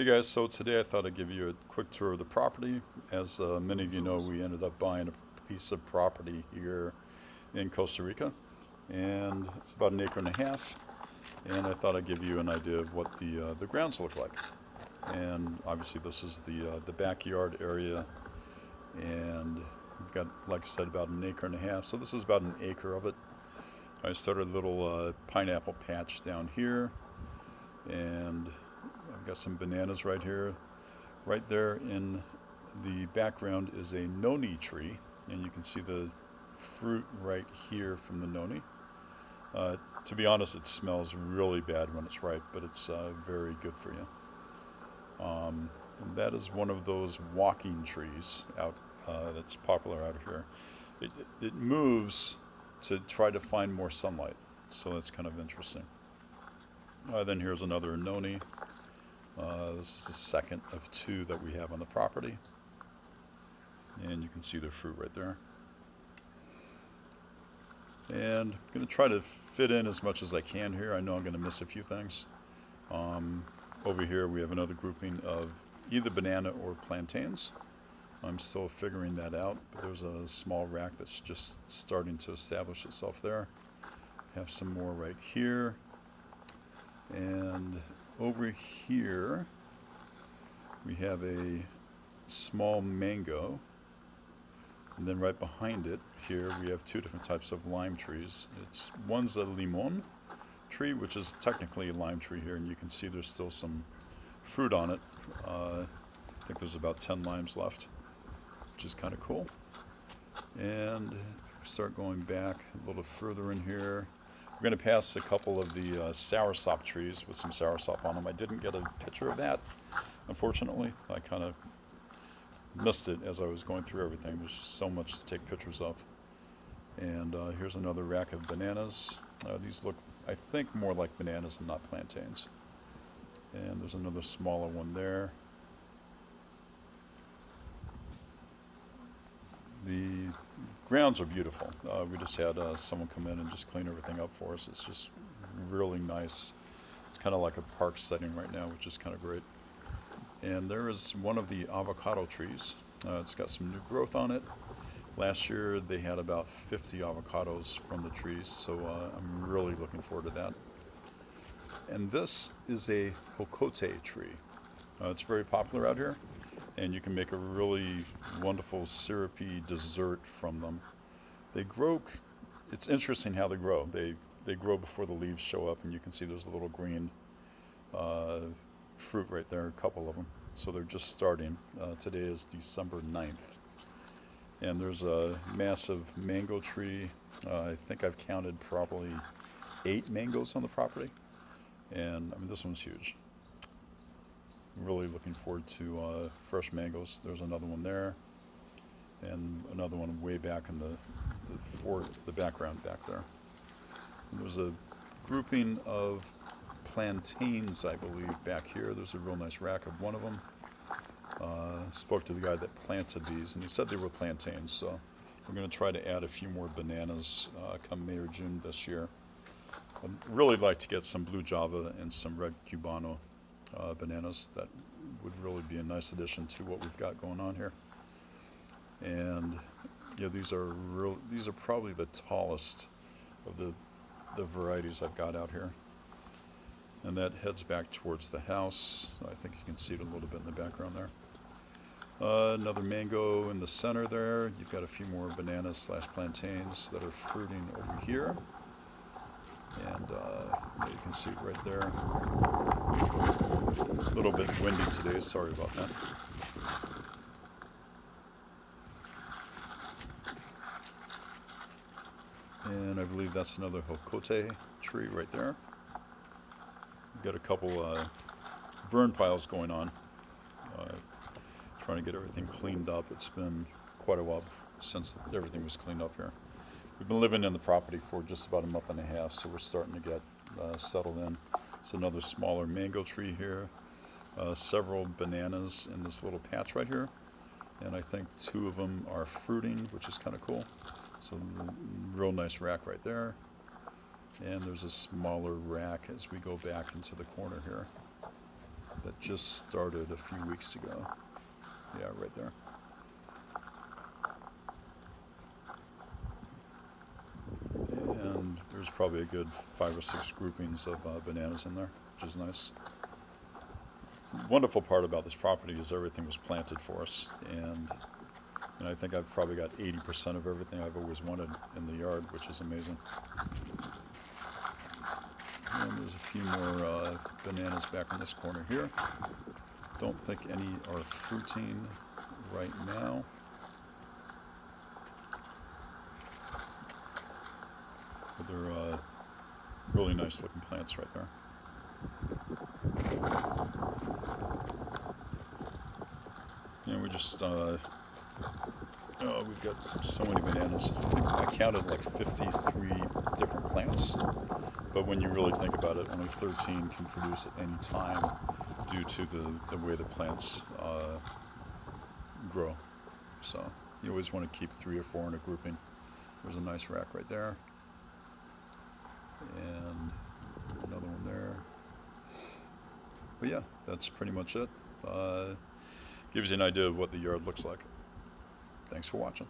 Hey guys, so today I thought I'd give you a quick tour of the property. As many of you know, we ended up buying a piece of property here in Costa Rica, and it's about an acre and a half. And I thought I'd give you an idea of what the grounds look like. And obviously, this is the backyard area, and we've got, like I said, about an acre and a half. So this is about an acre of it. I started a little pineapple patch down here, and I've got some bananas right here. Right there in the background is a noni tree, and you can see the fruit right here from the noni. To be honest, it smells really bad when it's ripe, but it's very good for you. And that is one of those walking trees out that's popular out here. It moves to try to find more sunlight, so that's kind of interesting. Then here's another noni. This is the second of two that we have on the property, and you can see the fruit right there. And I'm going to try to fit in as much as I can here. I know I'm going to miss a few things. Over here we have another grouping of either banana or plantains. I'm still figuring that out, but there's a small rack that's just starting to establish itself there. Have some more right here. And over here we have a small mango, and then right behind it here we have two different types of lime trees. One's a limon tree, which is technically a lime tree here, and you can see there's still some fruit on it. I think there's about 10 limes left, which is kind of cool. And if we start going back a little further in here, we're going to pass a couple of the soursop trees with some soursop on them. I didn't get a picture of that, unfortunately. I kind of missed it as I was going through everything. There's just so much to take pictures of. And here's another rack of bananas. These look, I think, more like bananas and not plantains. And there's another smaller one there. The grounds are beautiful. We just had someone come in and just clean everything up for us. It's just really nice. It's kind of like a park setting right now, which is kind of great. And there is one of the avocado trees. It's got some new growth on it. Last year they had about 50 avocados from the trees, so I'm really looking forward to that. And this is a jocote tree. It's very popular out here, and you can make a really wonderful syrupy dessert from them. They grow, it's interesting how they grow. They grow before the leaves show up, and you can see there's a little green fruit right there, a couple of them. So they're just starting. Today is December 9th. And there's a massive mango tree. I think I've counted probably 8 mangoes on the property. And I mean, this one's huge. Really looking forward to fresh mangoes. There's another one there, and another one way back in the background back there. And there's a grouping of plantains, I believe, back here. There's a real nice rack of one of them. Spoke to the guy that planted these, and he said they were plantains. So we're going to try to add a few more bananas come May or June this year. I'd really like to get some blue java and some red cubano bananas. That would really be a nice addition to what we've got going on here. And yeah, these are probably the tallest of the varieties I've got out here. And that heads back towards the house. I think you can see it a little bit in the background there. Another mango in the center there. You've got a few more bananas / plantains that are fruiting over here. And you can see it right there. A little bit windy today, sorry about that. And I believe that's another jocote tree right there. We've got a couple burn piles going on. Trying to get everything cleaned up. It's been quite a while since everything was cleaned up here. We've been living in the property for just about a month and a half, so we're starting to get settled in. It's another smaller mango tree here. Several bananas in this little patch right here, and I think 2 of them are fruiting, which is kind of cool. So real nice rack right there. And there's a smaller rack as we go back into the corner here. that just started a few weeks ago. Yeah, right there. And there's probably a good 5 or 6 groupings of bananas in there, which is nice. Wonderful part about this property is everything was planted for us, and I think I've probably got 80% of everything I've always wanted in the yard, which is amazing. And there's a few more bananas back in this corner here. Don't think any are fruiting right now. But they're really nice looking plants right there. And we just, oh, we've got so many bananas. I counted like 53 different plants. But when you really think about it, only 13 can produce at any time due to the way the plants grow. So you always want to keep 3 or 4 in a grouping. There's a nice rack right there. And another one there. But yeah, that's pretty much it. Gives you an idea of what the yard looks like. Thanks for watching.